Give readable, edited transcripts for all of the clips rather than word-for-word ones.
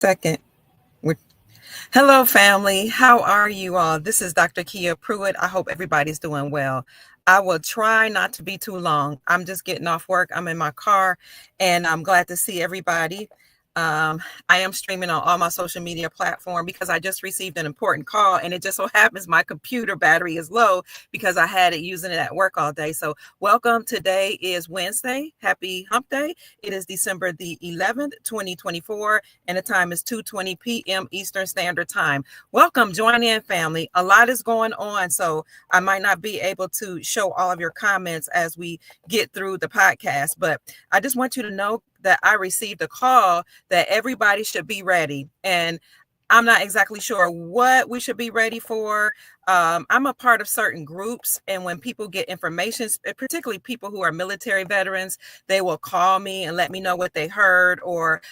Second. We're- Hello, family. How are you all? This is Dr. Kia Pruitt. I hope everybody's doing well. I will try not to be too long. I'm just getting off work. I'm in my car, and I'm glad to see everybody. I am streaming on all my social media platform because I just received an important call, and it just so happens my computer battery is low because I had it using it at work all day. So welcome. Today is Wednesday. Happy Hump Day. It is December the 11th, 2024, and the time is 2:20 p.m. Eastern Standard Time. Welcome. Join in, family. A lot is going on, so I might not be able to show all of your comments as we get through the podcast, but I just want you to know that I received a call that everybody should be ready. And I'm not exactly sure what we should be ready for. I'm a part of certain groups, and when people get information, particularly people who are military veterans, they will call me and let me know what they heard, or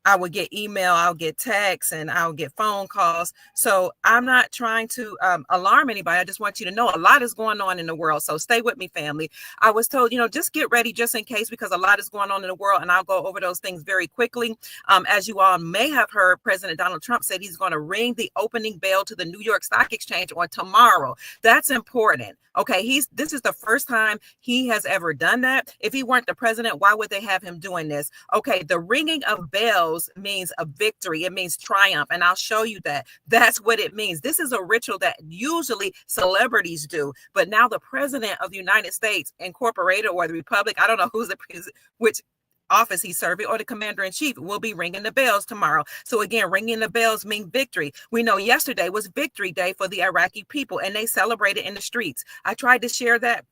I would get email, I'll get texts, and I'll get phone calls. So I'm not trying to alarm anybody. I just want you to know a lot is going on in the world. So stay with me, family. I was told, just get ready just in case, because a lot is going on in the world, and I'll go over those things very quickly. As you all may have heard, President Donald Trump said he's going to ring the opening bell to the New York Stock Exchange on tomorrow. That's important. Okay, this is the first time he has ever done that. If he weren't the president, why would they have him doing this? Okay, the ringing of bells means a victory. It means triumph, and I'll show you that. That's what it means. This is a ritual that usually celebrities do, but now the president of the United States Incorporated, or the Republic, I don't know who's the president, which office he's serving, or the commander-in-chief, will be ringing the bells tomorrow. So again, ringing the bells mean victory. We know yesterday was Victory Day for the Iraqi people, and they celebrated in the streets. I tried to share that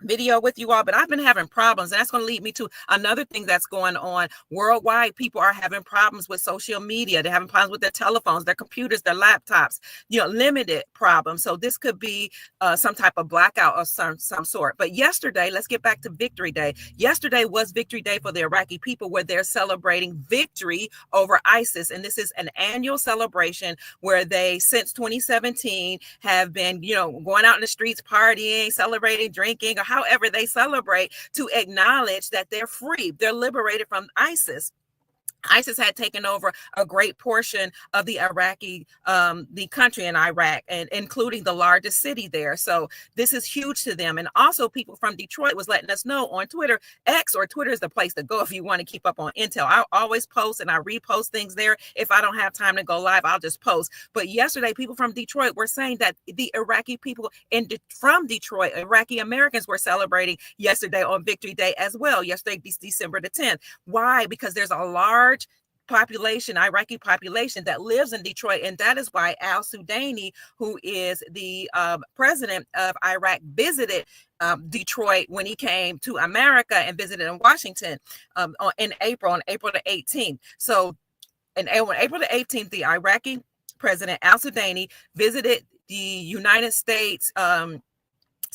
video with you all, but I've been having problems, and that's going to lead me to another thing that's going on worldwide. People are having problems with social media. They're having problems with their telephones, their computers, their laptops, limited problems. So this could be some type of blackout of some sort. But yesterday, let's get back to Victory Day. Yesterday was Victory Day for the Iraqi people, where they're celebrating victory over ISIS. And this is an annual celebration where they, since 2017, have been, going out in the streets, partying, celebrating, drinking, or however they celebrate, to acknowledge that they're free, they're liberated from ISIS. ISIS had taken over a great portion of the Iraqi, the country in Iraq, and including the largest city there. So this is huge to them. And also, people from Detroit was letting us know on Twitter. X, or Twitter, is the place to go if you want to keep up on intel. I always post and I repost things there. If I don't have time to go live, I'll just post. But yesterday, people from Detroit were saying that the Iraqi people from Detroit, Iraqi Americans, were celebrating yesterday on Victory Day as well. Yesterday, December the 10th. Why? Because there's a large population, Iraqi population, that lives in Detroit, and that is why Al Sudani, who is the president of Iraq, visited Detroit when he came to America, and visited in Washington on April the 18th. So on April the 18th, the Iraqi president Al Sudani visited the United States,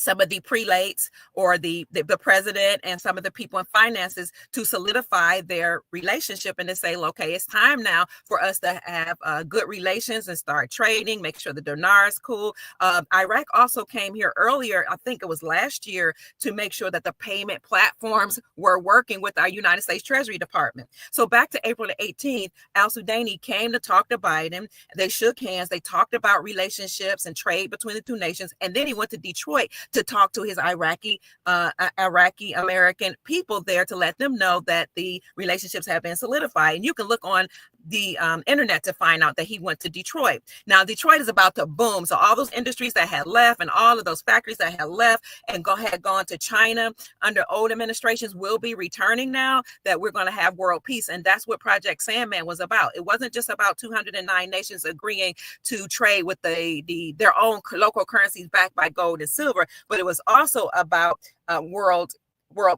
some of the prelates, or the president, and some of the people in finances, to solidify their relationship and to say, okay, it's time now for us to have good relations and start trading, make sure the dinar is cool. Iraq also came here earlier, I think it was last year, to make sure that the payment platforms were working with our United States Treasury Department. So back to April the 18th, Al Sudani came to talk to Biden. They shook hands. They talked about relationships and trade between the two nations. And then he went to Detroit to talk to his Iraqi American people there, to let them know that the relationships have been solidified. And you can look on the internet to find out that he went to Detroit. Now, Detroit is about to boom. So all those industries that had left, and all of those factories that had left and had gone to China under old administrations, will be returning now that we're going to have world peace. And that's what Project Sandman was about. It wasn't just about 209 nations agreeing to trade with their own local currencies backed by gold and silver, but it was also about world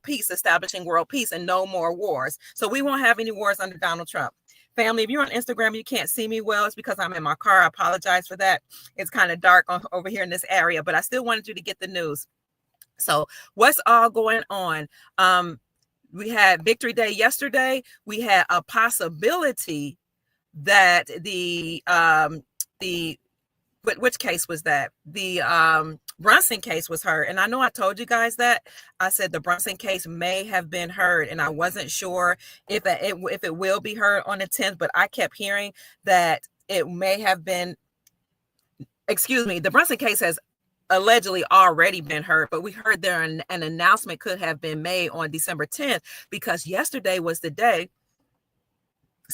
peace, establishing world peace, and no more wars. So we won't have any wars under Donald Trump. Family, if you're on Instagram, you can't see me well. It's because I'm in my car. I apologize for that. It's kind of dark over here in this area, but I still wanted you to get the news. So what's all going on? We had Victory Day yesterday. We had a possibility that which case was that? Brunson case was heard. And I know I told you guys that. I said the Brunson case may have been heard, and I wasn't sure if it will be heard on the 10th, but I kept hearing that it may have been, excuse me, the Brunson case has allegedly already been heard, but we heard there an announcement could have been made on December 10th, because yesterday was the day,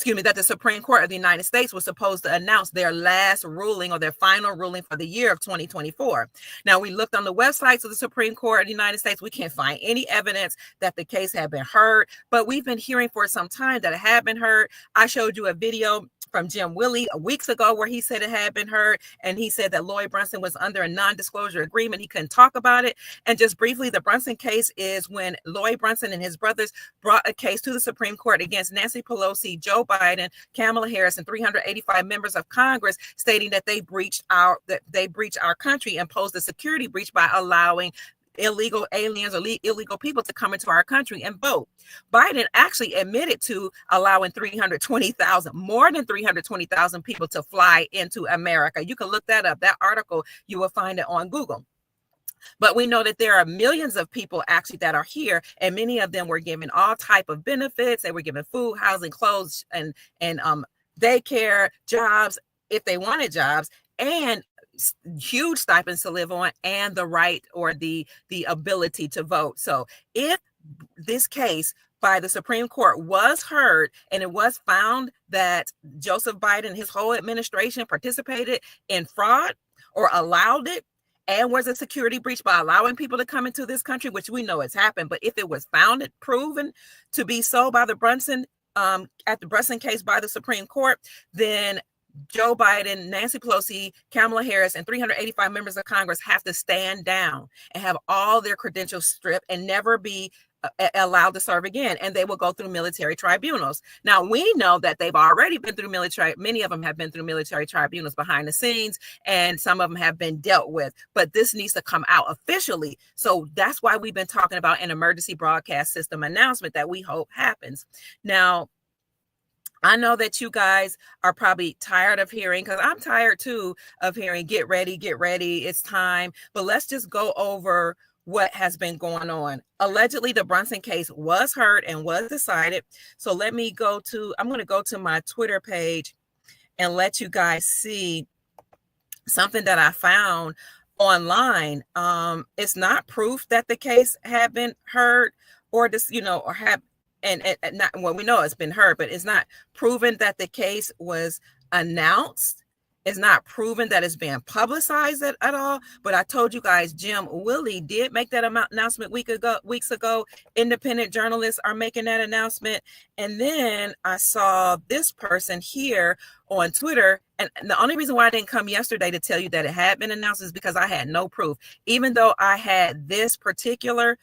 that the Supreme Court of the United States was supposed to announce their last ruling, or their final ruling for the year of 2024. Now, we looked on the websites of the Supreme Court of the United States. We can't find any evidence that the case had been heard, but we've been hearing for some time that it had been heard. I showed you a video from Jim Willie weeks ago where he said it had been heard, and he said that Lloyd Brunson was under a non-disclosure agreement. He couldn't talk about it. And just briefly, the Brunson case is when Lloyd Brunson and his brothers brought a case to the Supreme Court against Nancy Pelosi, Joe Biden, Kamala Harris, and 385 members of Congress, stating that they breached our country and posed a security breach by allowing illegal aliens or illegal people to come into our country and vote. Biden actually admitted to allowing more than 320,000 people to fly into America. You can look that up. That article, you will find it on Google. But we know that there are millions of people actually that are here, and many of them were given all type of benefits. They were given food, housing, clothes, and daycare, jobs if they wanted jobs, and huge stipends to live on, and the right or the ability to vote. So if this case by the Supreme Court was heard, and it was found that Joseph Biden and his whole administration participated in fraud or allowed it, and was a security breach by allowing people to come into this country, which we know has happened, but if it was found and proven to be so by the Brunson, at the Brunson case by the Supreme Court, then Joe Biden, Nancy Pelosi, Kamala Harris, and 385 members of Congress have to stand down and have all their credentials stripped and never be allowed to serve again, and they will go through military tribunals. Now, we know that they've already been through many of them have been through military tribunals behind the scenes, and some of them have been dealt with, but this needs to come out officially. So that's why we've been talking about an emergency broadcast system announcement that we hope happens. Now, I know that you guys are probably tired of hearing, because I'm tired too of hearing, get ready, it's time. But let's just go over what has been going on. Allegedly, the Brunson case was heard and was decided. So I'm going to go to my Twitter page and let you guys see something that I found online. It's not proof that the case had been heard or this, or have, and not, well, we know it's been heard, but it's not proven that the case was announced. It's not proven that it's being publicized at all. But I told you guys, Jim Willie did make that announcement weeks ago. Independent journalists are making that announcement. And then I saw this person here on Twitter. And the only reason why I didn't come yesterday to tell you that it had been announced is because I had no proof. Even though I had this particular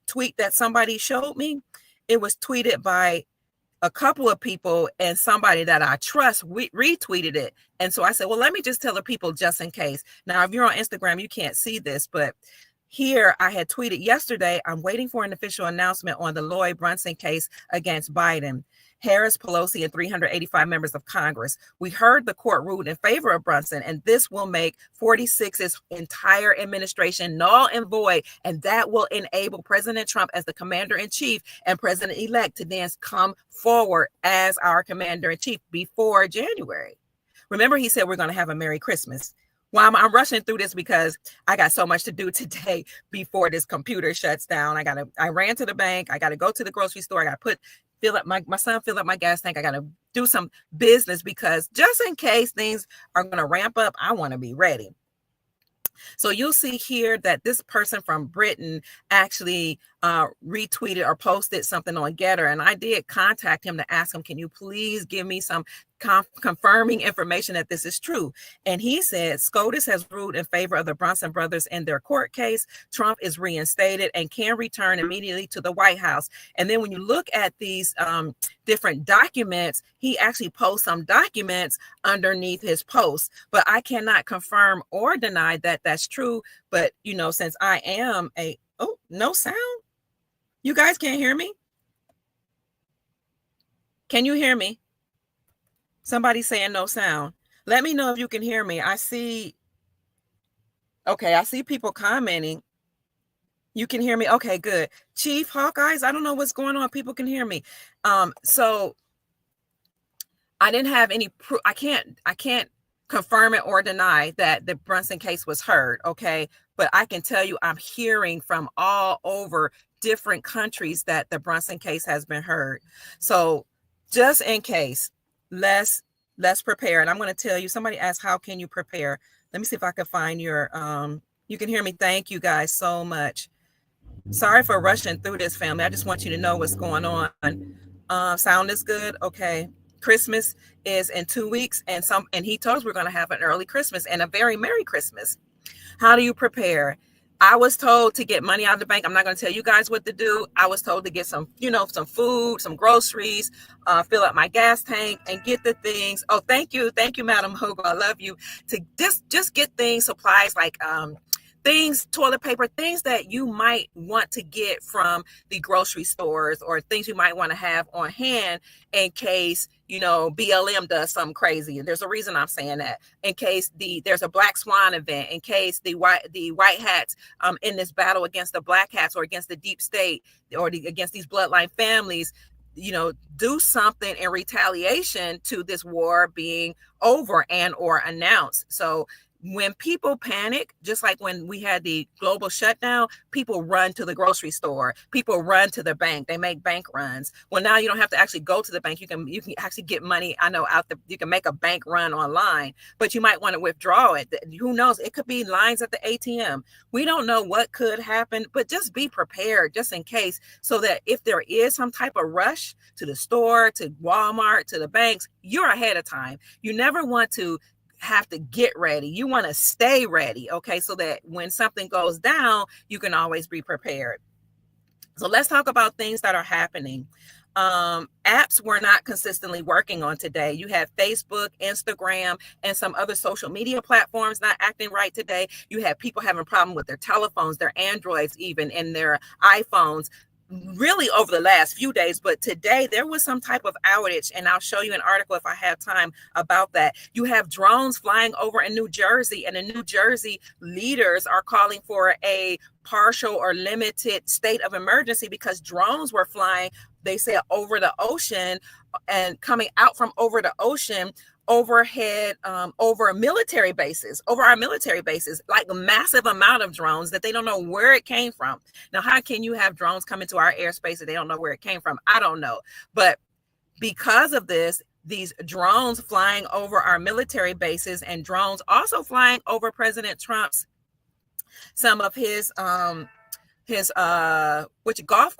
tweet that somebody showed me, it was tweeted by a couple of people, and somebody that I trust retweeted it. And so I said, well, let me just tell the people just in case. Now, if you're on Instagram, you can't see this, but here I had tweeted yesterday, I'm waiting for an official announcement on the Lloyd Brunson case against Biden, Harris, Pelosi, and 385 members of Congress. We heard the court ruled in favor of Brunson, and this will make 46's entire administration null and void, and that will enable President Trump as the commander-in-chief and president-elect to then come forward as our commander-in-chief before January. Remember, he said we're going to have a Merry Christmas. Well, I'm rushing through this because I got so much to do today before this computer shuts down. I ran to the bank. I got to go to the grocery store. I got to fill up my son, fill up my gas tank. I got to do some business because just in case things are going to ramp up, I want to be ready. So you'll see here that this person from Britain actually retweeted or posted something on Getter. And I did contact him to ask him, can you please give me some confirming information that this is true? And he said, SCOTUS has ruled in favor of the Brunson brothers in their court case. Trump is reinstated and can return immediately to the White House. And then when you look at these different documents, he actually posts some documents underneath his post, but I cannot confirm or deny that that's true. But, since I am no sound. You guys can't hear me? Can you hear me? Somebody saying no sound. Let me know if you can hear me. I see. Okay, I see people commenting. You can hear me? Okay, good. Chief Hawkeyes, I don't know what's going on. People can hear me. So I didn't have any proof. I can't confirm it or deny that the Brunson case was heard. Okay. But I can tell you, I'm hearing from all over different countries that the Brunson case has been heard. So just in case, let's prepare. And I'm going to tell you, somebody asked, how can you prepare? Let me see if I can find your, you can hear me. Thank you guys so much. Sorry for rushing through this, family. I just want you to know what's going on. Sound is good. Okay. Christmas is in 2 weeks, and he told us we're going to have an early Christmas and a very Merry Christmas. How do you prepare? I was told to get money out of the bank. I'm not going to tell you guys what to do. I was told to get some, some food, some groceries, fill up my gas tank, and get the things. Oh, thank you, Madam Hogo. I love you. To just get things, supplies like things, toilet paper, things that you might want to get from the grocery stores, or things you might want to have on hand in case, BLM does something crazy. And there's a reason I'm saying that. In case there's a Black Swan event, in case the white hats in this battle against the black hats, or against the deep state, or against these bloodline families, do something in retaliation to this war being over and or announced. So when people panic, just like when we had the global shutdown, people run to the grocery store, people run to the bank, they make bank runs. Well, now you don't have to actually go to the bank. You can actually get money. I know you can make a bank run online, but you might want to withdraw it. Who knows? It could be lines at the ATM. We don't know what could happen, but just be prepared just in case, so that if there is some type of rush to the store, to Walmart, to the banks, you're ahead of time. You never want to have to get ready. You want to stay ready, okay? So that when something goes down, you can always be prepared. So let's talk about things that are happening. Apps we're not consistently working on today. You have Facebook, Instagram, and some other social media platforms not acting right today. You have people having problems with their telephones, their Androids even, and their iPhones, really over the last few days. But today there was some type of outage, and I'll show you an article if I have time about that. You have drones flying over in New Jersey, and the New Jersey leaders are calling for a partial or limited state of emergency because drones were flying, they said, over the ocean, and coming out from over the ocean overhead, over our military bases, like a massive amount of drones that they don't know where it came from. Now, how can you have drones come into our airspace and they don't know where it came from? I don't know. But because of this, these drones flying over our military bases, and drones also flying over President Trump's, some of his golf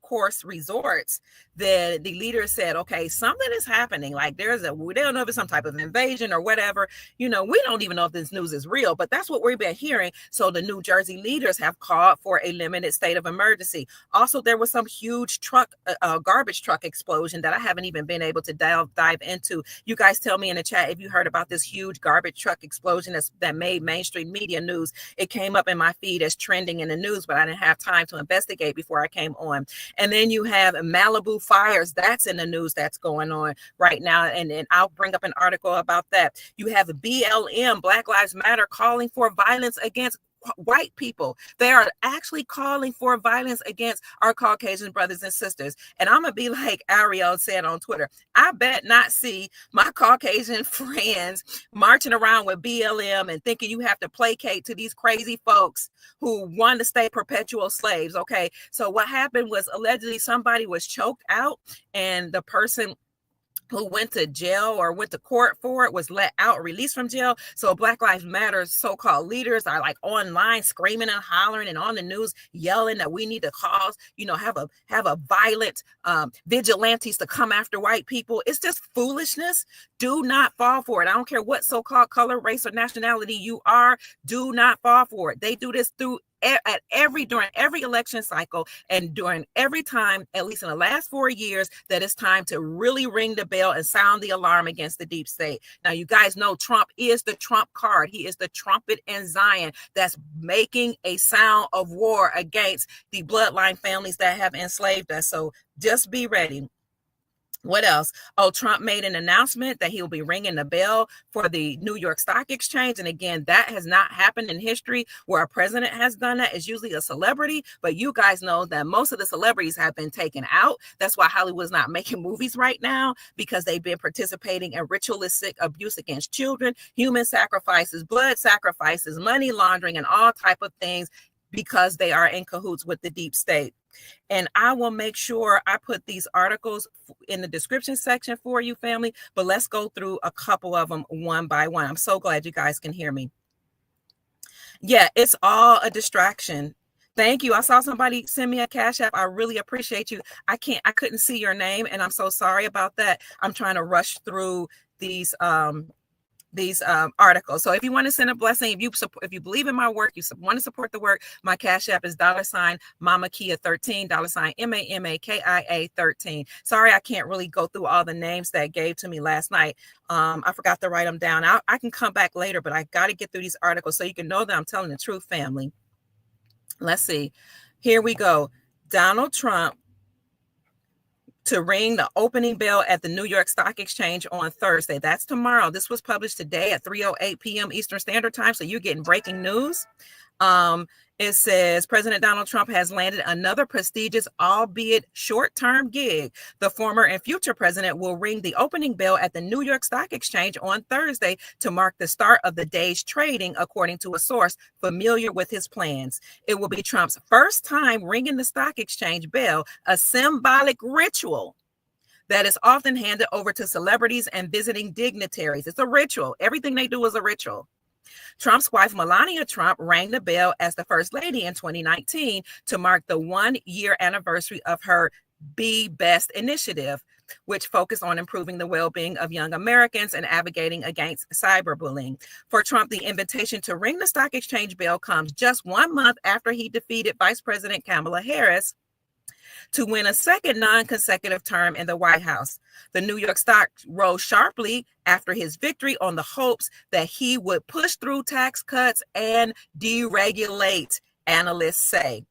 course resorts, the leaders said, okay, something is happening. Like we don't know if it's some type of invasion or whatever. We don't even know if this news is real, but that's what we've been hearing. So the New Jersey leaders have called for a limited state of emergency. Also, there was some huge garbage truck explosion that I haven't even been able to dive into. You guys tell me in the chat if you heard about this huge garbage truck explosion that made mainstream media news. It came up in my feed as trending in the news, but I didn't have time to investigate before I came on. And then you have Malibu fires. That's in the news that's going on right now. And I'll bring up an article about that. You have BLM, Black Lives Matter, calling for violence against white people. They are actually calling for violence against our Caucasian brothers and sisters. And I'm going to be like Ariel said on Twitter, I bet not see my Caucasian friends marching around with BLM and thinking you have to placate to these crazy folks who want to stay perpetual slaves. Okay. So what happened was, allegedly somebody was choked out, and the person who went to jail or went to court for it was let out, released from jail. So Black Lives Matter so-called leaders are like online screaming and hollering and on the news yelling that we need to have a violent vigilantes to come after white people. It's just foolishness. Do not fall for it. I don't care what so-called color, race, or nationality you are. Do not fall for it. They do this during every election cycle, and during every time, at least in the last 4 years, that it's time to really ring the bell and sound the alarm against the deep state. Now, you guys know Trump is the Trump card. He is the trumpet in Zion that's making a sound of war against the bloodline families that have enslaved us. So just be ready. What else? Oh, Trump made an announcement that he'll be ringing the bell for the New York Stock Exchange. And again, that has not happened in history where a president has done that. It's usually a celebrity, but you guys know that most of the celebrities have been taken out. That's why Hollywood's not making movies right now, because they've been participating in ritualistic abuse against children, human sacrifices, blood sacrifices, money laundering, and all type of things, because they are in cahoots with the deep state. And I will make sure I put these articles in the description section for you, family. But let's go through a couple of them one by one. I'm so glad you guys can hear me. Yeah, it's all a distraction. Thank you. I saw somebody send me a Cash App. I really appreciate you. I couldn't see your name, and I'm so sorry about that. I'm trying to rush through these articles. So if you want to send a blessing, if you believe in my work, you want to support the work, my Cash App is $Mama Kia 13, $MAMAKIA 13. Sorry, I can't really go through all the names that gave to me last night. I forgot to write them down. I can come back later, but I got to get through these articles so you can know that I'm telling the truth, family. Let's see. Here we go. Donald Trump to ring the opening bell at the New York Stock Exchange on Thursday. That's tomorrow. This was published today at 3:08 p.m. Eastern Standard Time, so you're getting breaking news. It says President Donald Trump has landed another prestigious, albeit short-term gig. The former and future president will ring the opening bell at the New York Stock Exchange on Thursday to mark the start of the day's trading, according to a source familiar with his plans. It will be Trump's first time ringing the stock exchange bell, a symbolic ritual that is often handed over to celebrities and visiting dignitaries. It's a ritual. Everything they do is a ritual. Trump's wife, Melania Trump, rang the bell as the first lady in 2019 to mark the 1-year anniversary of her Be Best initiative, which focused on improving the well-being of young Americans and advocating against cyberbullying. For Trump, the invitation to ring the stock exchange bell comes just 1 month after he defeated Vice President Kamala Harris to win a second non-consecutive term in the White House. The New York stock rose sharply after his victory on the hopes that he would push through tax cuts and deregulate, analysts say.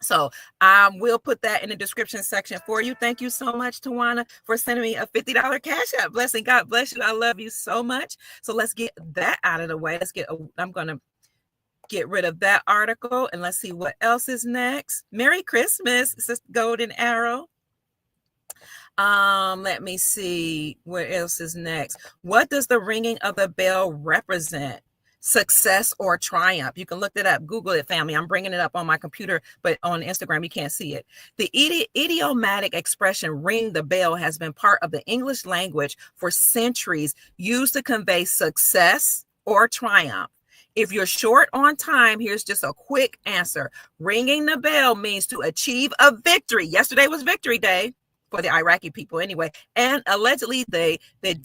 So I will put that in the description section for you. Thank you so much, Tawana, for sending me a $50 Cash App blessing. God bless you. I love you so much. So let's get that out of the way. I'm going to get rid of that article, and let's see what else is next. Merry Christmas, Sister Golden Arrow. Let me see what else is next. What does the ringing of the bell represent? Success or triumph? You can look that up. Google it, family. I'm bringing it up on my computer, but on Instagram, you can't see it. The idiomatic expression ring the bell has been part of the English language for centuries, used to convey success or triumph. If you're short on time, here's just a quick answer. Ringing the bell means to achieve a victory. Yesterday was Victory Day for the Iraqi people anyway. And allegedly they were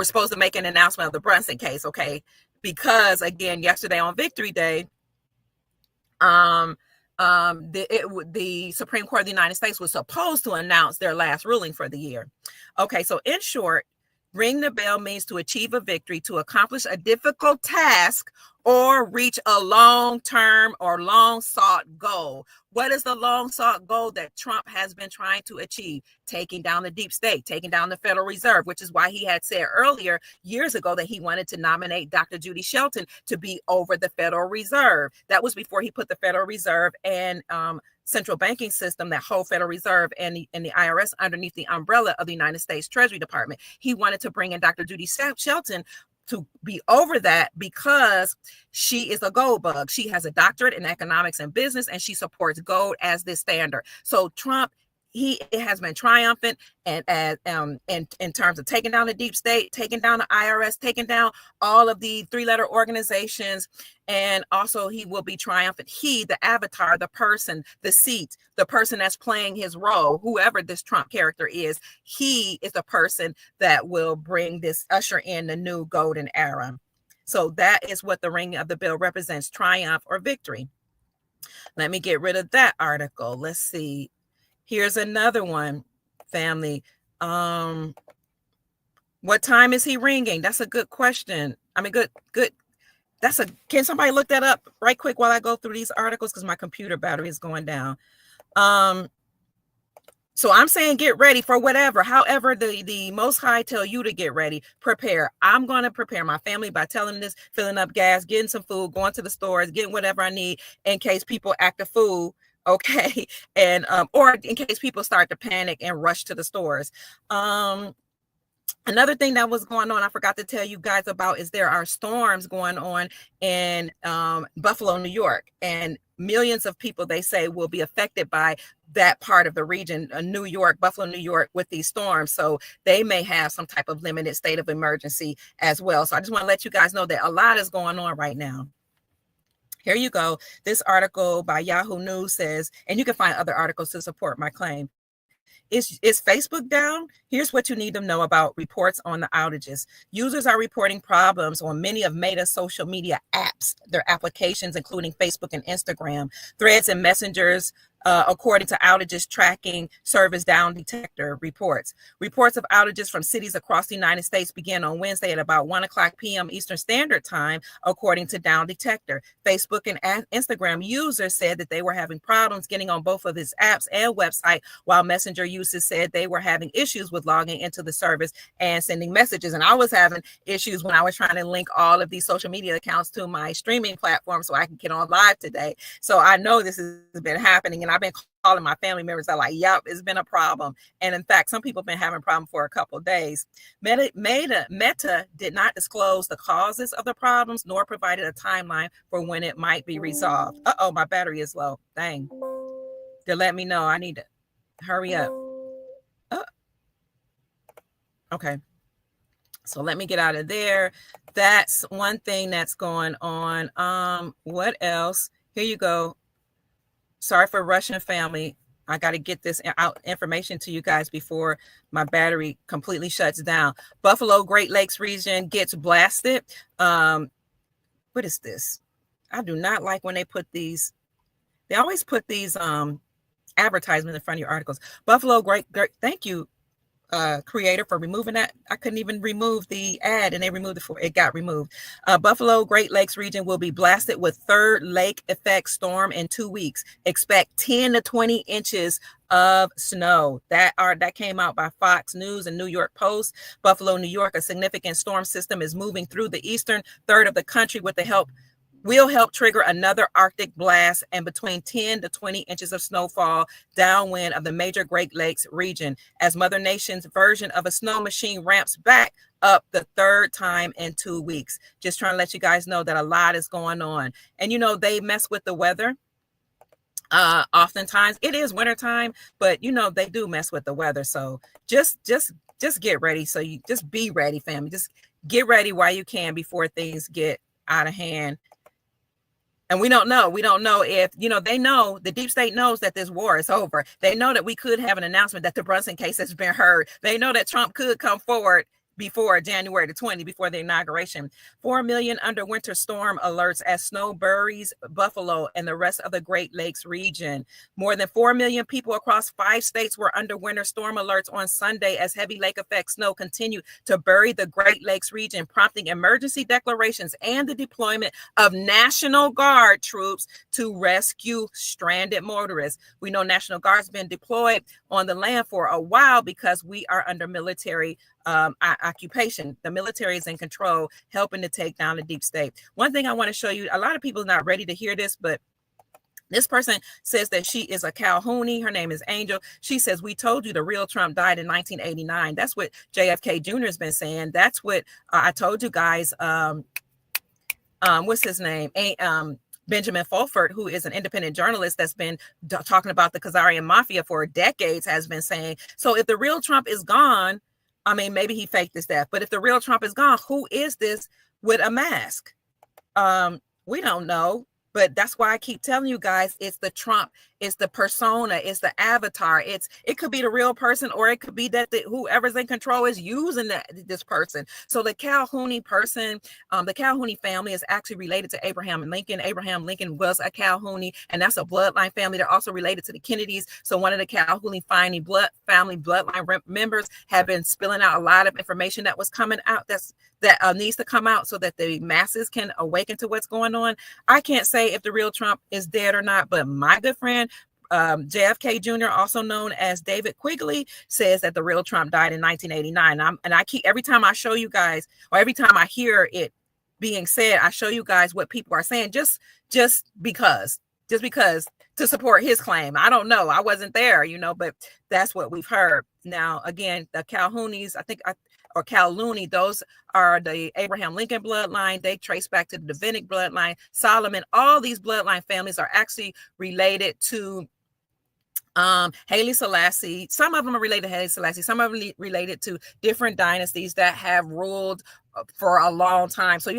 supposed to make an announcement of the Brunson case, okay? Because again, yesterday on Victory Day, the Supreme Court of the United States was supposed to announce their last ruling for the year. Okay, so in short, ring the bell means to achieve a victory, to accomplish a difficult task, or reach a long-term or long-sought goal. What is the long-sought goal that Trump has been trying to achieve? Taking down the deep state, taking down the Federal Reserve, which is why he had said earlier, years ago, that he wanted to nominate Dr. Judy Shelton to be over the Federal Reserve. That was before he put the Federal Reserve and central banking system, that whole Federal Reserve and the IRS underneath the umbrella of the United States Treasury Department. He wanted to bring in Dr. Judy Shelton to be over that because she is a gold bug. She has a doctorate in economics and business, and she supports gold as this standard. So Trump, he has been triumphant and in terms of taking down the deep state, taking down the IRS, taking down all of the three-letter organizations, and also he will be triumphant. He, the avatar, the person, the seat, the person that's playing his role, whoever this Trump character is, he is the person that will usher in the new golden era. So that is what the ringing of the bell represents, triumph or victory. Let me get rid of that article. Let's see. Here's another one, family. What time is he ringing? That's a good question. I mean, good. Can somebody look that up right quick while I go through these articles? Because my computer battery is going down. So I'm saying get ready for whatever, however the Most High tell you to get ready, prepare. I'm going to prepare my family by telling this, filling up gas, getting some food, going to the stores, getting whatever I need in case people act a fool. Okay. And, or in case people start to panic and rush to the stores. Another thing that was going on, I forgot to tell you guys about, is there are storms going on in Buffalo, New York, and millions of people, they say, will be affected by that part of the region, New York, Buffalo, New York, with these storms. So they may have some type of limited state of emergency as well. So I just want to let you guys know that a lot is going on right now. Here you go. This article by Yahoo News says, and you can find other articles to support my claim. Is Facebook down? Here's what you need to know about reports on the outages. Users are reporting problems on many of Meta's social media apps, their applications, including Facebook and Instagram, Threads and Messengers, according to outages tracking service Down Detector reports. Reports of outages from cities across the United States began on Wednesday at about 1:00 p.m. Eastern Standard Time, according to Down Detector. Facebook and Instagram users said that they were having problems getting on both of its apps and website, while Messenger users said they were having issues with logging into the service and sending messages. And I was having issues when I was trying to link all of these social media accounts to my streaming platform so I can get on live today. So I know this has been happening, and I've been calling my family members. They're like, yep, it's been a problem. And in fact, some people have been having a problem for a couple of days. Meta did not disclose the causes of the problems, nor provided a timeline for when it might be resolved. Uh-oh, my battery is low. Dang. They let me know I need to hurry up. Okay. So let me get out of there. That's one thing that's going on. What else? Here you go. Sorry for rushing, family. I got to get this out information to you guys before my battery completely shuts down. Buffalo Great Lakes region gets blasted. What is this? I do not like when they put these. They always put these advertisements in front of your articles. Buffalo Great. Thank you, creator, for removing that. I couldn't even remove the ad, and they removed it it got removed. Buffalo Great Lakes region will be blasted with third lake effect storm in 2 weeks. Expect 10 to 20 inches of snow. That came out by Fox News and New York Post. Buffalo, New York, a significant storm system is moving through the eastern third of the country will help trigger another Arctic blast and between 10 to 20 inches of snowfall downwind of the major Great Lakes region as Mother Nation's version of a snow machine ramps back up the third time in 2 weeks. Just trying to let you guys know that a lot is going on. And, they mess with the weather. Oftentimes it is wintertime, but, they do mess with the weather. So just get ready. So you just be ready, family. Just get ready while you can before things get out of hand. And we don't know if, they know, the deep state knows that this war is over. They know that we could have an announcement that the Brunson case has been heard. They know that Trump could come forward before January the 20th, before the inauguration. 4 million under winter storm alerts as snow buries Buffalo and the rest of the Great Lakes region. More than 4 million people across 5 states were under winter storm alerts on Sunday as heavy lake effect snow continued to bury the Great Lakes region, prompting emergency declarations and the deployment of National Guard troops to rescue stranded motorists. We know National Guard's been deployed on the land for a while because we are under military occupation. The military is in control, helping to take down the deep state. One thing I want to show you, a lot of people are not ready to hear this, but this person says that she is a Calhouni. Her name is Angel. She says, we told you the real Trump died in 1989. That's what JFK Jr. has been saying. That's what I told you guys. What's his name? Benjamin Fulford, who is an independent journalist that's been talking about the Khazarian mafia for decades, has been saying. So if the real Trump is gone, I mean, maybe he faked his death, but if the real Trump is gone, who is this with a mask? We don't know. But that's why I keep telling you guys, it's the Trump, it's the persona, it's the avatar. It could be the real person, or it could be that whoever's in control is using this person. So the Calhouni person, the Calhouni family is actually related to Abraham Lincoln. Abraham Lincoln was a Calhouni, and that's a bloodline family. They're also related to the Kennedys. So one of the Calhouni family bloodline members have been spilling out a lot of information that was coming out that needs to come out so that the masses can awaken to what's going on. I can't say if the real Trump is dead or not, but my good friend, JFK Jr., also known as David Quigley, says that the real Trump died in 1989. And I keep, every time I show you guys, or every time I hear it being said, I show you guys what people are saying, just because to support his claim. I don't know. I wasn't there, but that's what we've heard. Now, again, the Calhounis, or Cal Looney, those are the Abraham Lincoln bloodline. They trace back to the Davidic bloodline, Solomon. All these bloodline families are actually related to Haile Selassie. Some of them are related to Haile Selassie. Some of them related to different dynasties that have ruled for a long time. So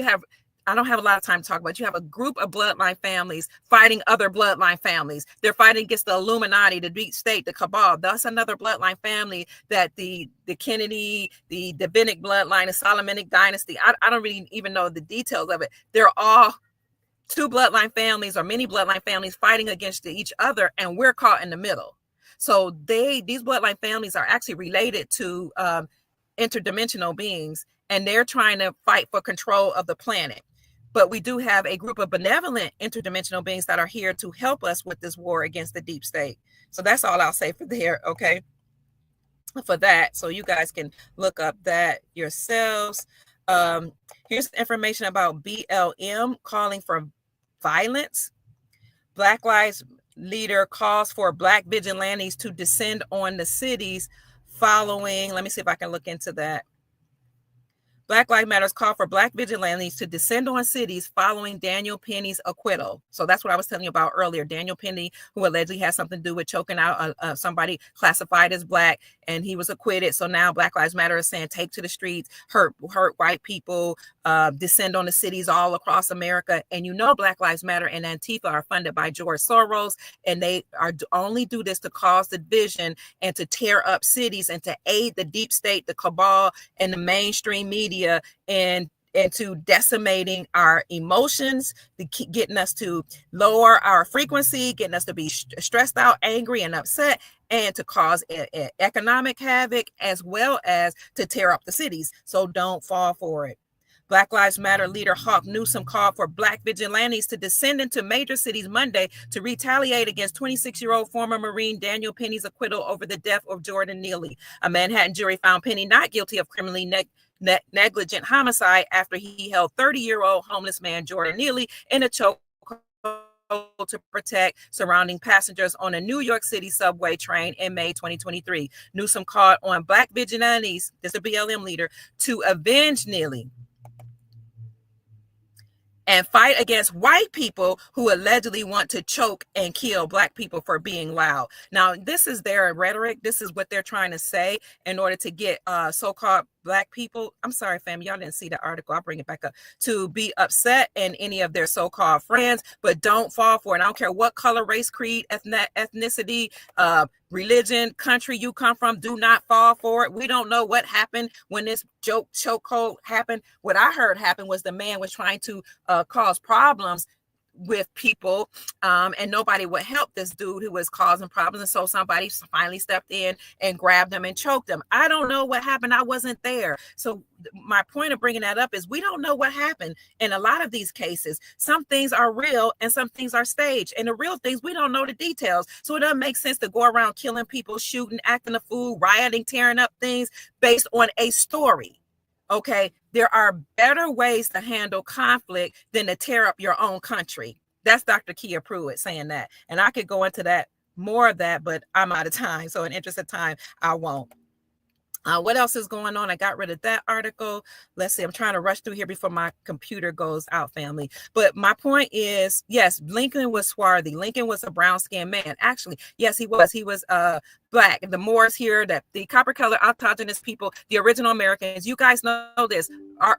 I don't have a lot of time to talk about. You have a group of bloodline families fighting other bloodline families. They're fighting against the Illuminati, the deep state, the cabal. That's another bloodline family that the Kennedy, the Davidic bloodline, the Solomonic dynasty. I don't really even know the details of it. They're all two bloodline families or many bloodline families fighting against each other, and we're caught in the middle. So these bloodline families are actually related to interdimensional beings, and they're trying to fight for control of the planet. But we do have a group of benevolent interdimensional beings that are here to help us with this war against the deep state. So that's all I'll say for there, okay? For that, so you guys can look up that yourselves. Here's information about BLM calling for violence. Black Lives leader calls for Black vigilantes to descend on the cities following, let me see if I can look into that. Black Lives Matters call for Black vigilantes to descend on cities following Daniel Penny's acquittal. So that's what I was telling you about earlier. Daniel Penny, who allegedly has something to do with choking out somebody classified as Black, and he was acquitted. So now Black Lives Matter is saying take to the streets, hurt white people, descend on the cities all across America. And Black Lives Matter and Antifa are funded by George Soros, and they are only do this to cause division and to tear up cities and to aid the deep state, the cabal, and the mainstream media and to decimating our emotions, getting us to lower our frequency, getting us to be stressed out, angry, and upset, and to cause economic havoc, as well as to tear up the cities. So don't fall for it. Black Lives Matter leader Hawk Newsom called for Black vigilantes to descend into major cities Monday to retaliate against 26-year-old former Marine Daniel Penny's acquittal over the death of Jordan Neely. A Manhattan jury found Penny not guilty of criminally negligent homicide after he held 30-year-old homeless man Jordan Neely in a chokehold to protect surrounding passengers on a New York City subway train in May 2023. Newsom called on Black vigilantes, this is a BLM leader, to avenge Neely and fight against white people who allegedly want to choke and kill Black people for being loud. Now, this is their rhetoric. This is what they're trying to say in order to get so-called Black people, I'm sorry, fam, y'all didn't see the article, I'll bring it back up, to be upset and any of their so-called friends, but don't fall for it. I don't care what color, race, creed, ethnicity, religion, country you come from, do not fall for it. We don't know what happened when this chokehold happened. What I heard happen was the man was trying to cause problems with people, and nobody would help this dude who was causing problems, and so somebody finally stepped in and grabbed him and choked him. I don't know what happened. I wasn't there. So my point of bringing that up is we don't know what happened in a lot of these cases. Some things are real and some things are staged, and the real things we don't know the details. So it doesn't make sense to go around killing people, shooting, acting a fool, rioting, tearing up things based on a story. Okay, there are better ways to handle conflict than to tear up your own country. That's Dr. Kia Pruitt saying that. And I could go into that, more of that, but I'm out of time. So in interest of time, I won't. What else is going on? I got rid of that article. Let's see. I'm trying to rush through here before my computer goes out, family. But my point is, yes, Lincoln was swarthy. Lincoln was a brown-skinned man. Actually, yes, he was. He was Black. The Moors here, that the copper-colored autochthonous people, the original Americans, you guys know this, are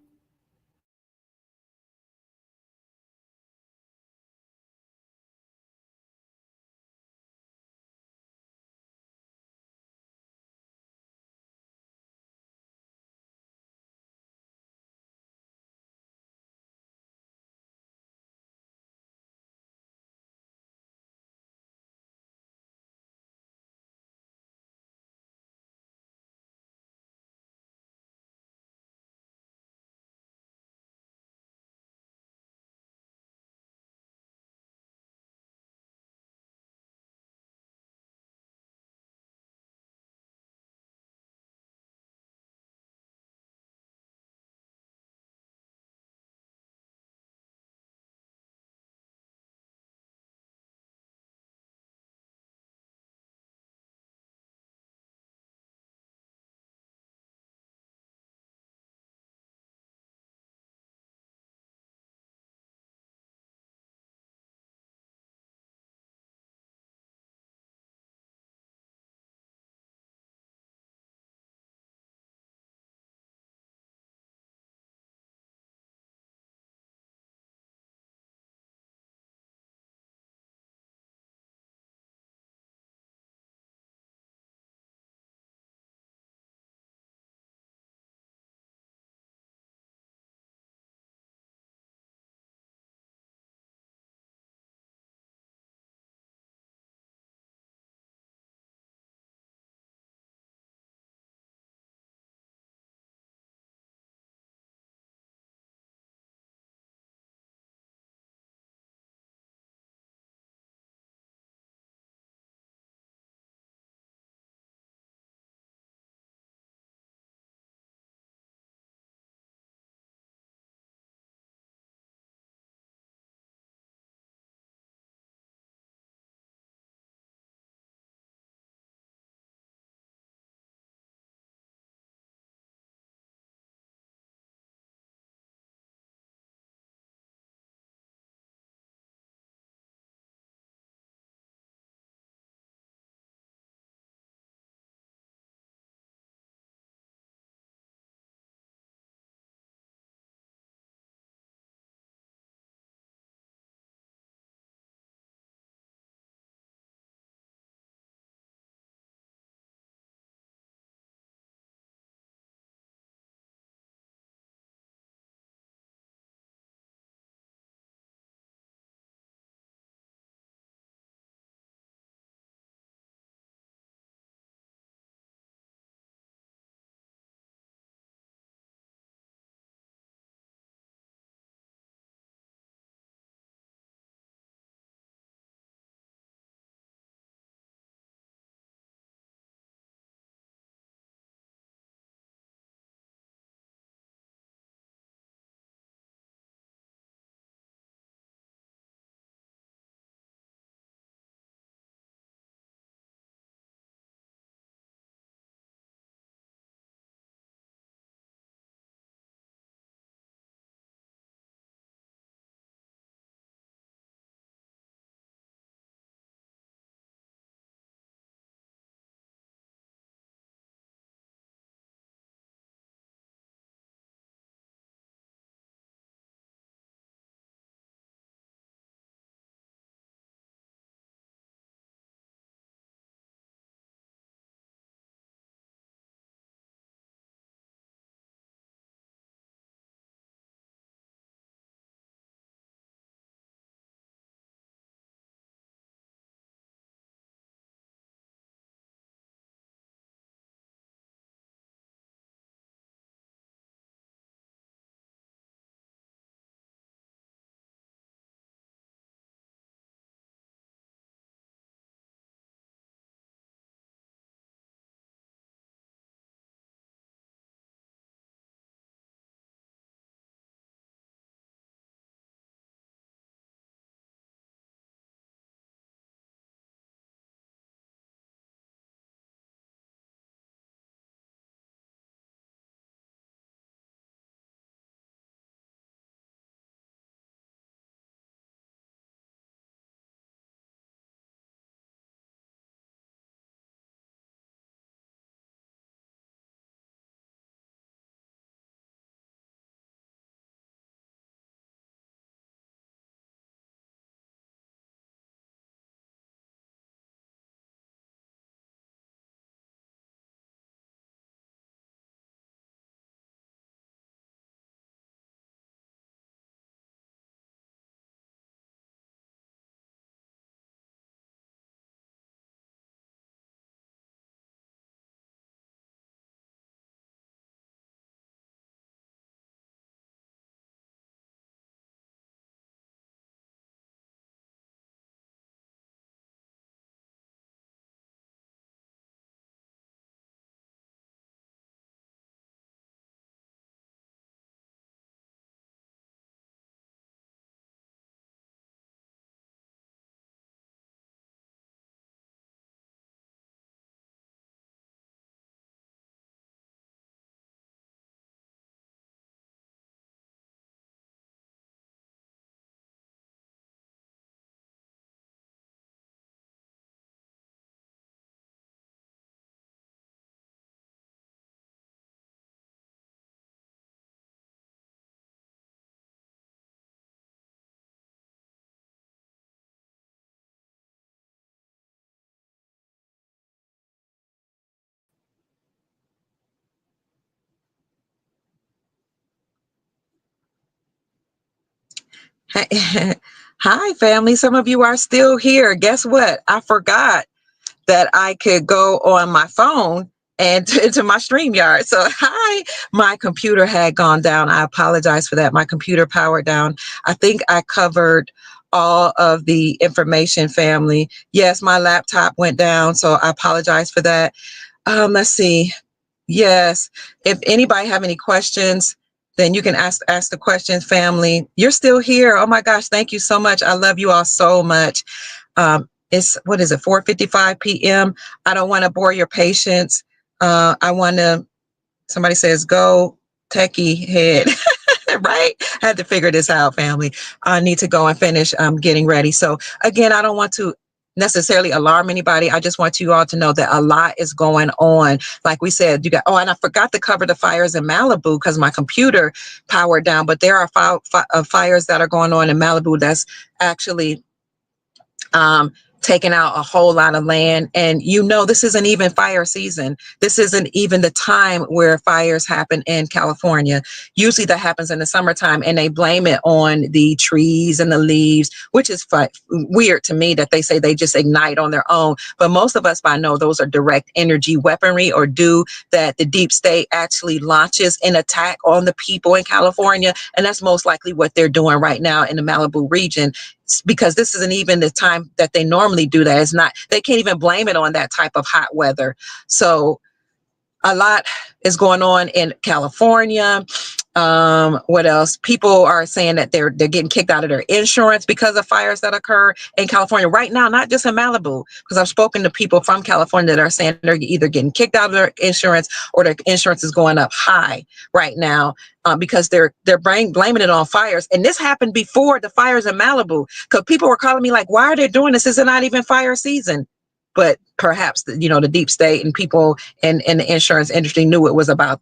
Hi, family. Some of you are still here. Guess what? I forgot that I could go on my phone and to my StreamYard. So, hi, my computer had gone down. I apologize for that. My computer powered down. I think I covered all of the information, family. Yes, my laptop went down, so I apologize for that. Let's see. Yes. If anybody have any questions, then you can ask the questions, family. You're still here. Oh my gosh, thank you so much. I love you all so much. It's what is it, 4:55 p.m. I don't want to bore your patience. I want to. Somebody says, "Go techie head." Right? I had to figure this out, family. I need to go and finish getting ready. So again, I don't want to necessarily alarm anybody. I just want you all to know that a lot is going on. Like we said, you got, oh, and I forgot to cover the fires in Malibu because my computer powered down, but there are fires that are going on in Malibu that's actually taking out a whole lot of land. And this isn't even fire season. This isn't even the time where fires happen in California. Usually that happens in the summertime, and they blame it on the trees and the leaves, which is weird to me that they say they just ignite on their own. But most of us by know those are direct energy weaponry, or that the deep state actually launches an attack on the people in California. And that's most likely what they're doing right now in the Malibu region, because this isn't even the time that they normally do that. It's not, they can't even blame it on that type of hot weather. So a lot is going on in California. What else? People are saying that they're getting kicked out of their insurance because of fires that occur in California right now, not just in Malibu, because I've spoken to people from California that are saying they're either getting kicked out of their insurance or their insurance is going up high right now, because they're blaming it on fires. And this happened before the fires in Malibu, because people were calling me like, why are they doing this? Is it not even fire season? But perhaps the deep state and people in the insurance industry knew what was about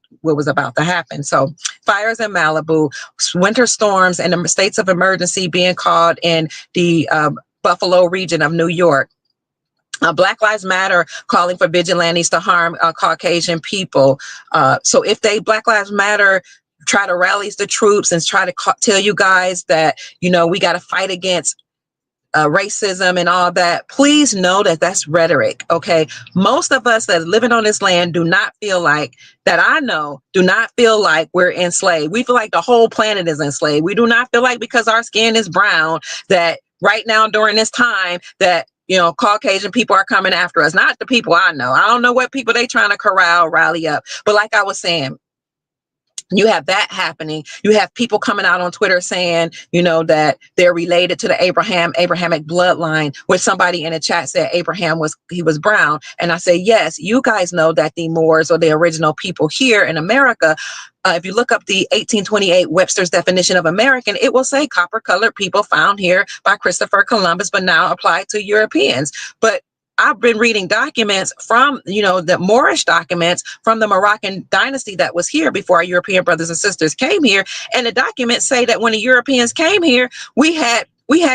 to happen. So fires in Malibu, winter storms, and the states of emergency being called in the Buffalo region of New York. Black Lives Matter calling for vigilantes to harm Caucasian people. So if Black Lives Matter try to rally the troops and try to tell you guys that, we got to fight against racism and all that, please know that that's rhetoric. Okay. Most of us that are living on this land do not feel like we're enslaved. We feel like the whole planet is enslaved. We do not feel like because our skin is brown that right now during this time that Caucasian people are coming after us. Not the people I know. I don't know what people they trying to rally up. But like I was saying, you have that happening. You have people coming out on Twitter saying, that they're related to the Abrahamic bloodline, where somebody in the chat said Abraham was brown. And I say, yes, you guys know that the Moors, or the original people here in America, if you look up the 1828 Webster's definition of American, it will say copper-colored people found here by Christopher Columbus, but now applied to Europeans. But I've been reading documents from, the Moorish documents from the Moroccan dynasty that was here before our European brothers and sisters came here. And the documents say that when the Europeans came here, we had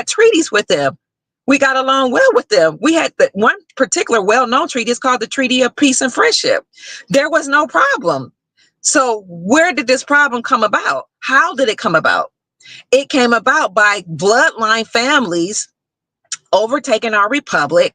treaties with them. We got along well with them. We had one particular well-known treaty is called the Treaty of Peace and Friendship. There was no problem. So where did this problem come about? How did it come about? It came about by bloodline families overtaking our republic,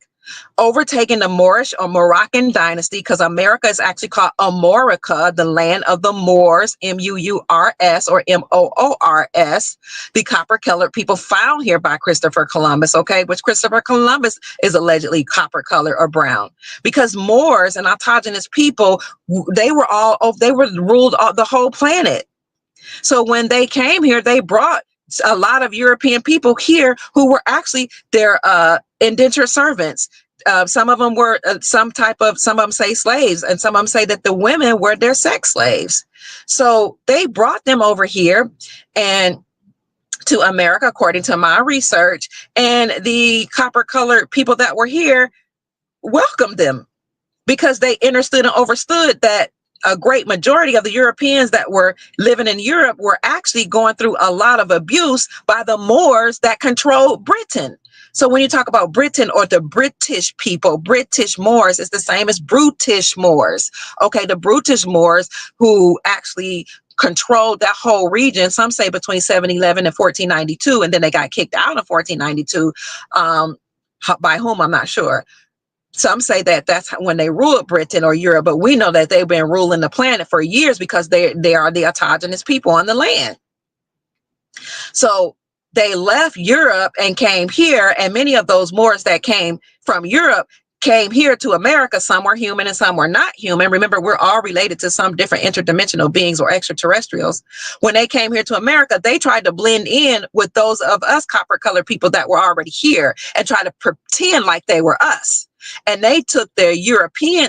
overtaking the Moorish or Moroccan dynasty, because America is actually called Amorica, the land of the Moors, M-U-U-R-S or M-O-O-R-S, the copper-colored people found here by Christopher Columbus, okay, which Christopher Columbus is allegedly copper-colored or brown, because Moors and autogenous people, they were ruled the whole planet. So when they came here, they brought a lot of European people here who were actually their indentured servants. Some of them were some of them say slaves, and some of them say that the women were their sex slaves. So they brought them over here and to America, according to my research, and the copper-colored people that were here welcomed them because they understood and overstood that a great majority of the Europeans that were living in Europe were actually going through a lot of abuse by the Moors that controlled Britain. So when you talk about Britain or the British people, British Moors is the same as brutish Moors. Okay, the brutish Moors who actually controlled that whole region. Some say between 711 and 1492, and then they got kicked out of 1492. By whom, I'm not sure. Some say that that's when they ruled Britain or Europe, but we know that they've been ruling the planet for years because they are the autogenous people on the land. So they left Europe and came here, and many of those Moors that came from Europe came here to America. Some were human and some were not human. Remember, we're all related to some different interdimensional beings or extraterrestrials. When they came here to America, they tried to blend in with those of us copper-colored people that were already here and try to pretend like they were us. And they took their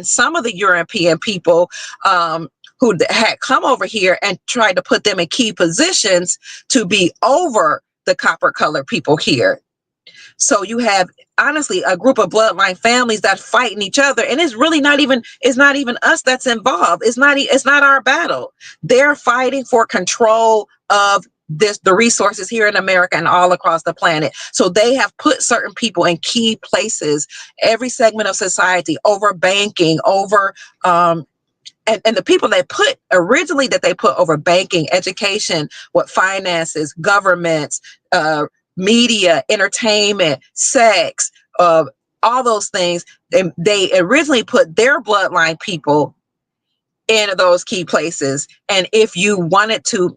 some of the European people who had come over here and tried to put them in key positions to be over the copper-colored people here. So you have, honestly, a group of bloodline families that fighting each other, and it's really not even us that's involved. It's not our battle. They're fighting for control of the resources here in America and all across the planet. So they have put certain people in key places, every segment of society, over banking, over and the people they put over banking, education, finances, governments, media, entertainment, sex, all those things. They originally put their bloodline people in those key places. And if you wanted to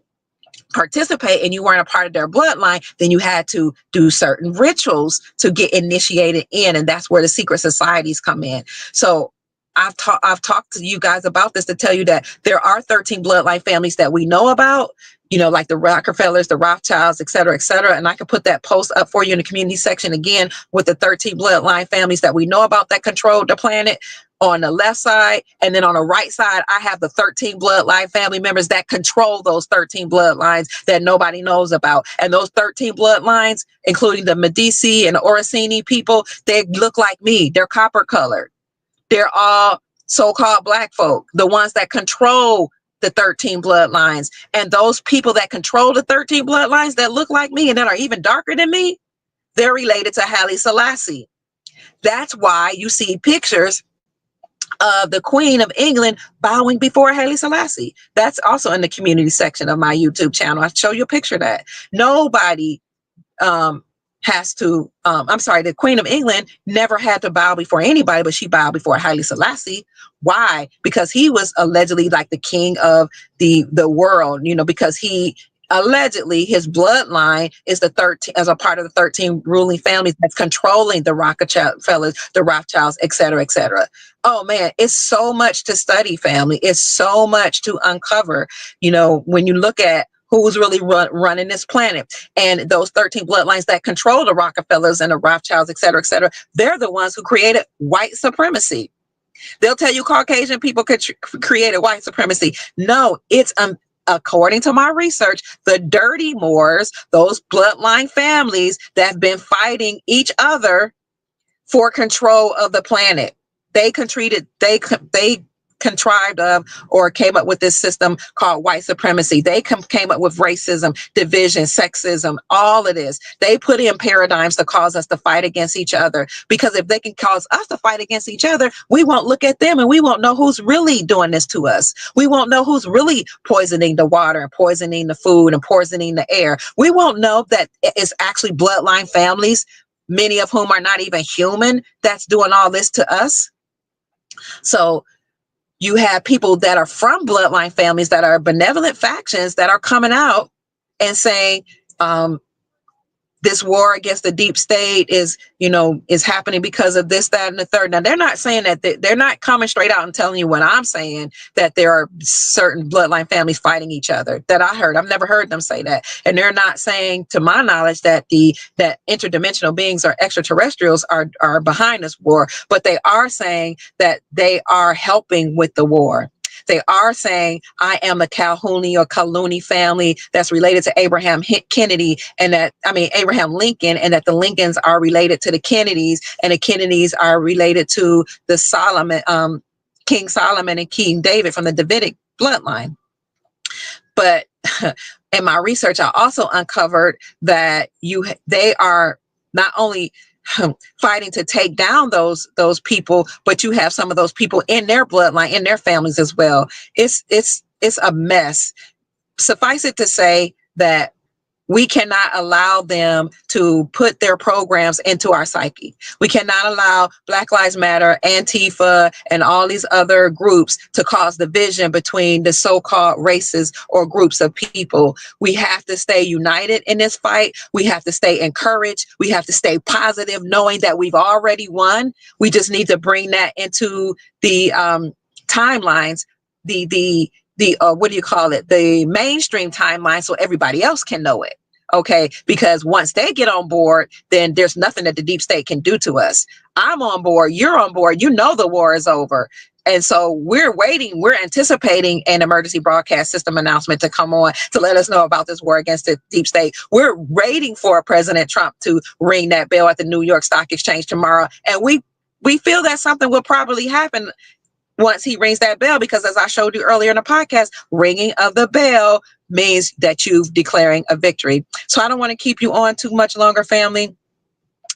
participate and you weren't a part of their bloodline, then you had to do certain rituals to get initiated in. And that's where the secret societies come in. So I've talked to you guys about this to tell you that there are 13 bloodline families that we know about, like the Rockefellers, the Rothschilds, et cetera, et cetera. And I can put that post up for you in the community section again with the 13 bloodline families that we know about that controlled the planet on the left side. And then on the right side, I have the 13 bloodline family members that control those 13 bloodlines that nobody knows about. And those 13 bloodlines, including the Medici and the Orsini people, they look like me. They're copper colored. They're all so-called black folk, the ones that control the 13 bloodlines. And those people that control the 13 bloodlines that look like me and that are even darker than me, they're related to Haile Selassie. That's why you see pictures of the Queen of England bowing before Haile Selassie. That's also in the community section of my YouTube channel. I'll show you a picture of that. Nobody the Queen of England never had to bow before anybody, but she bowed before Haile Selassie. Why? Because he was allegedly like the king of the world, because he allegedly his bloodline is the 13 as a part of the 13 ruling families that's controlling the Rockefellers, the Rothschilds, et cetera, et cetera. Oh man, it's so much to study, family. It's so much to uncover, when you look at who's really running this planet. And those 13 bloodlines that control the Rockefellers and the Rothschilds, et cetera, they're the ones who created white supremacy. They'll tell you Caucasian people created white supremacy. No, it's according to my research, the dirty Moors, those bloodline families that have been fighting each other for control of the planet. They contrived or came up with this system called white supremacy. They came up with racism, division, sexism, all of this. They put in paradigms to cause us to fight against each other, because if they can cause us to fight against each other, we won't look at them and we won't know who's really doing this to us. We won't know who's really poisoning the water and poisoning the food and poisoning the air. We won't know that it's actually bloodline families, many of whom are not even human, that's doing all this to us. So you have people that are from bloodline families that are benevolent factions that are coming out and saying, this war against the deep state is happening because of this, that, and the third. Now, they're not saying that they're not coming straight out and telling you what I'm saying, that there are certain bloodline families fighting each other that I heard. I've never heard them say that. And they're not saying, to my knowledge, that that interdimensional beings or extraterrestrials are behind this war, but they are saying that they are helping with the war. They are saying, I am a Calhouni or Calhouni family that's related to Abraham Lincoln, and that the Lincolns are related to the Kennedys, and the Kennedys are related to the King Solomon and King David from the Davidic bloodline. But in my research, I also uncovered that they are not only fighting to take down those people, but you have some of those people in their bloodline, in their families as well. It's a mess. suffice it to say that we cannot allow them to put their programs into our psyche. We cannot allow Black Lives Matter, Antifa, and all these other groups to cause division between the so-called races or groups of people. We have to stay united in this fight. We have to stay encouraged. We have to stay positive, knowing that we've already won. We just need to bring that into the timelines, the what do you call it? The mainstream timeline, so everybody else can know it. Okay, because once they get on board, then there's nothing that the deep state can do to us. I'm on board. You're on board. You know the war is over. And so we're waiting. We're anticipating an emergency broadcast system announcement to come on to let us know about this war against the deep state. We're waiting for President Trump to ring that bell at the New York Stock Exchange tomorrow. And we feel that something will probably happen once he rings that bell, because as I showed you earlier in the podcast, ringing of the bell means that you've declaring a victory. So I don't want to keep you on too much longer, family.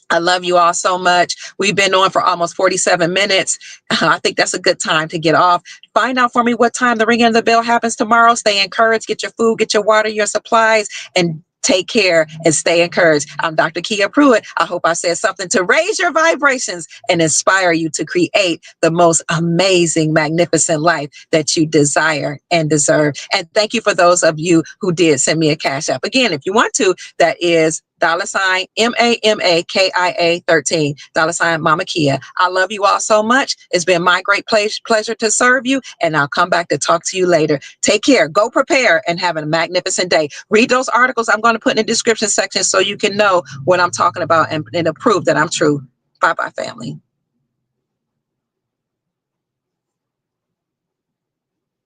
I love you all so much. We've been on for almost 47 minutes. I think that's a good time to get off. Find out for me what time the ringing of the bell happens tomorrow. Stay encouraged. Get your food, get your water, your supplies, and take care and stay encouraged. I'm Dr. Kia Pruitt. I hope I said something to raise your vibrations and inspire you to create the most amazing, magnificent life that you desire and deserve. And thank you for those of you who did send me a cash app. Again, if you want to, that is $ MAMAKIA 13, $ Mama Kia. I love you all so much. It's been my great pleasure to serve you, and I'll come back to talk to you later. Take care. Go prepare and have a magnificent day. Read those articles I'm going to put in the description section so you can know what I'm talking about and prove that I'm true. Bye-bye, family.